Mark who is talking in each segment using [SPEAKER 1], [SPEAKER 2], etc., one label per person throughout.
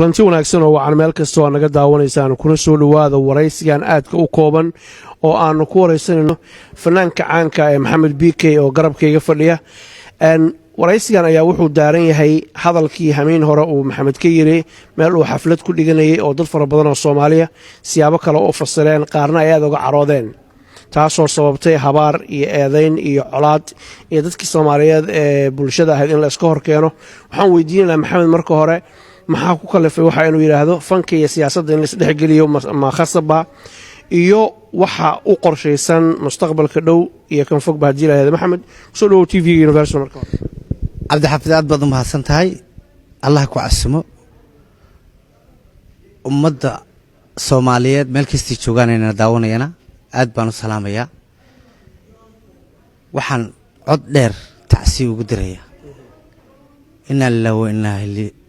[SPEAKER 1] kulanti wanaagsan oo wacan meel kasta oo naga daawanaysaan kuna soo dhawaada waraysigan aadka u kooban oo aanu ku waraysanayno fanaanka caanka ee Maxamed BK oo garabkayga fadhiya waraysigan ayaa wuxuu daaran yahay hadalkii hamiin hore uu Maxamed ka yiri meel uu xaflad ku dhiganayay oo dad fara badan oo Soomaaliya siyaabo kale oo fasireen qaarna ay aad uga caroodeen taasoo sababtay habaar iyo eedayn iyo colaad iyo dadkii Soomaaliyeed ee bulshada ahayd in la iska hor keeno waxaan weydiinayaa Maxamed marka hore maxaa ku kalifay waxa inuu yiraahdo fanka iyo siyaasadda in la isdhex geliyo ma khasaba iyo waxa u qorshaysan mustaqbalka dhow iyo kan fog baa jilaayay Maxamed soo dhaw TV Universal marka
[SPEAKER 2] عبد الحفيظ aad baad u mahadsan tahay Allah ku casmo ummadda Soomaaliyeed meel kasta joogaan inay daawanayana aad baan u salaamayaa waxaan cod dheer tacsi ugu diraya inna lillahi wa inna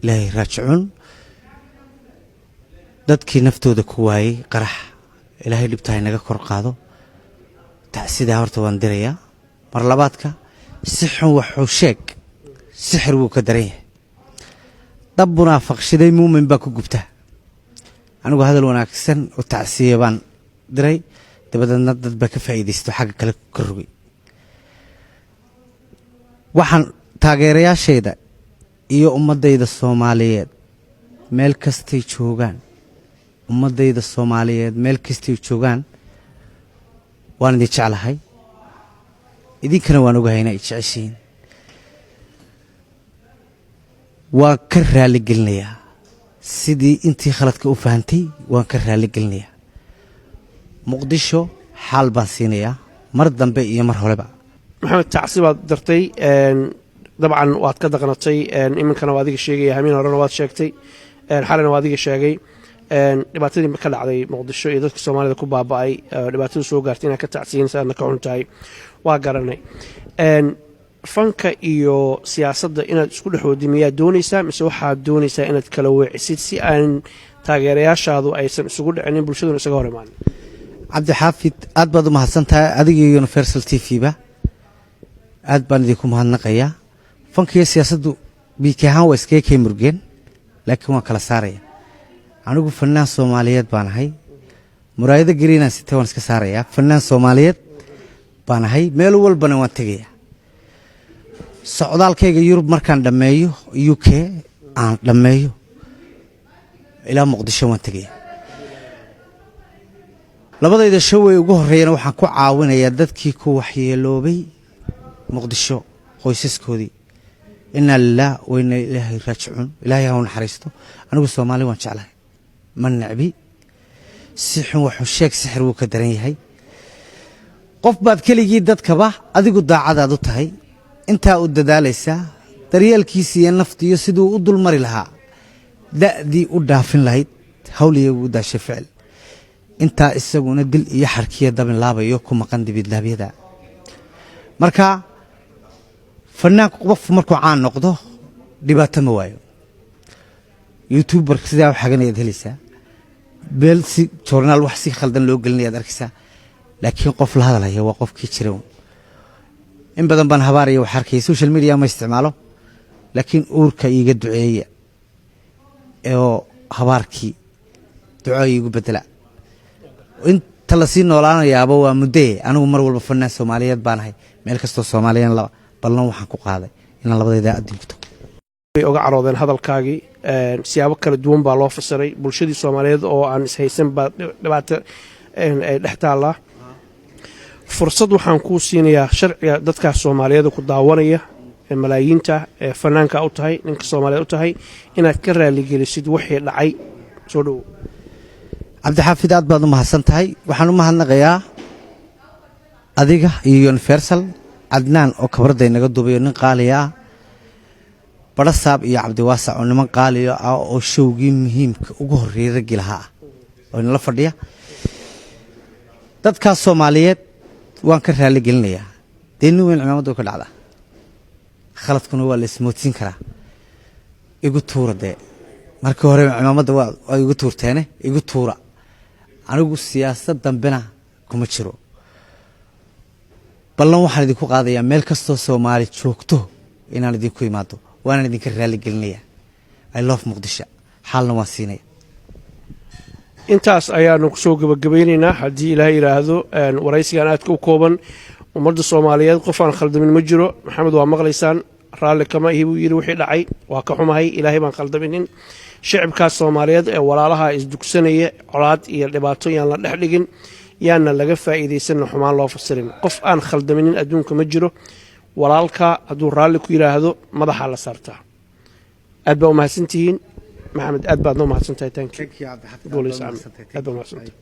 [SPEAKER 2] ilayhi raaji'uun dadkii naftooda ku waayay qarax ilaahay dhibtahay naga kor qaado tacsida horta waan dirayaa mar labaadka si xun wuxuu sheeg sixir wuu ka daran yahay dab munaafaqshiday muumin baa ku gubta anigu hadal wanaagsan oo tacsiye baan diray dabadna dad ba ka faa'iideysto xagga kale ka rugay waxaan taageerayaashayda iyo ummadayda Soomaaliyeed meel kastay joogaan ummadayda Soomaaliyeed meel kastay joogaan waan idin jeclahay idinkana waan ogahay inay jeceshiin waan ka raali gelinayaa sidii intii khaladka u fahantay waan ka raali gelinayaa muqdisho xal baan siinayaa mar dambe iyo mar horeba
[SPEAKER 1] Maxamed tacsibaad dartay dabcan waad ka daqnatay iminkana waad iga sheegay hamiin horena waad sheegtay xalina waad iga sheegay dhibaatadii ka dhacday muqdisho iyo dadka Soomaalida ku baaba'ay dhibaatada soo gaartay inay ka tacsiinaysan ka xuntahay waa garanay fanka iyo siyaasadda inaad isku dhaxoodimiyaa doonaysaa mise waxaad doonaysaa inaad kala weecisid si aan taageerayaashaadu aysan isugu dhicinin bulshaduna isaga hor imaan
[SPEAKER 2] Cabdi Xaafid aad baad u mahadsantahay adiga iyo Universal TV ba aad baan idinku mahadnaqayaa fanka iyo siyaasaddu biikahan waa iska kay murgeen laakiin waan kala saaraya anigu fanaan Soomaaliyeed baan ahay muraayada gariina sitay waan iska saaraya fanaan Soomaaliyeed baan ahay meel walbana waan tagayaa socdaalkayga Yurub markaan dhameeyo UK aan dhameeyo ilaa Muqdisho waan tagayaa labadayda show ee ugu horeeyana waxaan ku caawinayaa dadkii ku waxyeeloobay Muqdisho qoysaskoodii inna lillahi wa inna ilayhi raaji'uun ilaahay ha u naxariisto anigu Soomaali waan jeclahay ma nacbi si xun wuxuu sheeg sixir wuu ka daran yahay qof baad keligii dadkaba adigu daacadaad u tahay inta u dadaalaysa daryeelkiisa iyo naftiyo sidoo u dulmari lahaa daadii u dhaafin lahayd hawliyeegu daashay ficil inta isaguna dil iyo xarkiya dabin laabayo ku maqan dibid laabiyada marka fanaanku qof markuu caan noqdo dhibaato ma waayo YouTuber sida wax xaganeed helaysaa beel si journal wax si khaldan loo gelinayaa arkaysaa laakiin qof la hadalaya waa qofkii jiray in badan baan habaariyo wax arkay social media ma isticmaalo laakiin uurka iiga duceeya oo habaarkii duco iigu bedela inta la sii noolaanayaaba waa muddo anigu mar walba fanaan Soomaaliyeed baan ahay meel kasto Soomaaliyeed la ballan waxaan ku qaaday inaan labadayda adinto
[SPEAKER 1] way uga caroodeen hadalkaagii siyaabo kala duwan baa loo fasiray bulshadii Soomaaliyeed oo aan is haysan ba dhibaato ay dhaxtaala fursad waxaan ku siinayaa sharciga dadka Soomaaliyeed ku daawanaya malaayiinta fanaanka u tahay ninka Soomaaliyeed u tahay inaad ka raali gelisid wixii dhacay soo dhaw
[SPEAKER 2] Cabdi Xaafid aad baad u mahadsantahay waxaan u mahadnaqayaa adiga iyo Universal Adnaan oo kabarday naga duubayo nin qaali ah Barasaab iyo Cabdi Waasac oo niman qaali ah oo showgii muhiimka ugu horeeyay rag lahaa oo la fadhiya dadka Soomaaliyeed waan ka raali gelinayaa deenu weyn ciidamadu ka dhacda khaladkuna waa la ismoodsin karaa igu tuurade markii hore ciidamada waa igu tuurteene igu tuura anigu siyaasad dambena kuma jiro ballan waxaan idinku qaadayaa meel kastoo Soomaali joogto inaan idinku imaado وانا idinka raali gelinaya I love Muqdisho xalna waan siinaya
[SPEAKER 1] intaas ayaanu kusoo gabagabaynaynaa haddii ilaahay yidhaahdo waraysigan aadka u kooban ummadda soomaaliyeed qof aan khaldamin ma jiro maxamed waa maqlaysaan raalli kama ihi buu yidhi wixii dhacay waa ka xumahay ilaahay baan khaldaminin shicibkaas soomaaliyeed ee walaalaha isdugsanaya colaad iyo dhibaato yaan la dhex dhigin yaana laga faa'iidaysanna xumaan loo fasirin qof aan khaldaminin adduunka ma jiro walaalka hadduu raalli ku yidhaahdo madaxaa la saartaa aad baa u mahadsantihiin maxamed aad baad noo mahadsantahay
[SPEAKER 2] thank you Cabdi Xafiid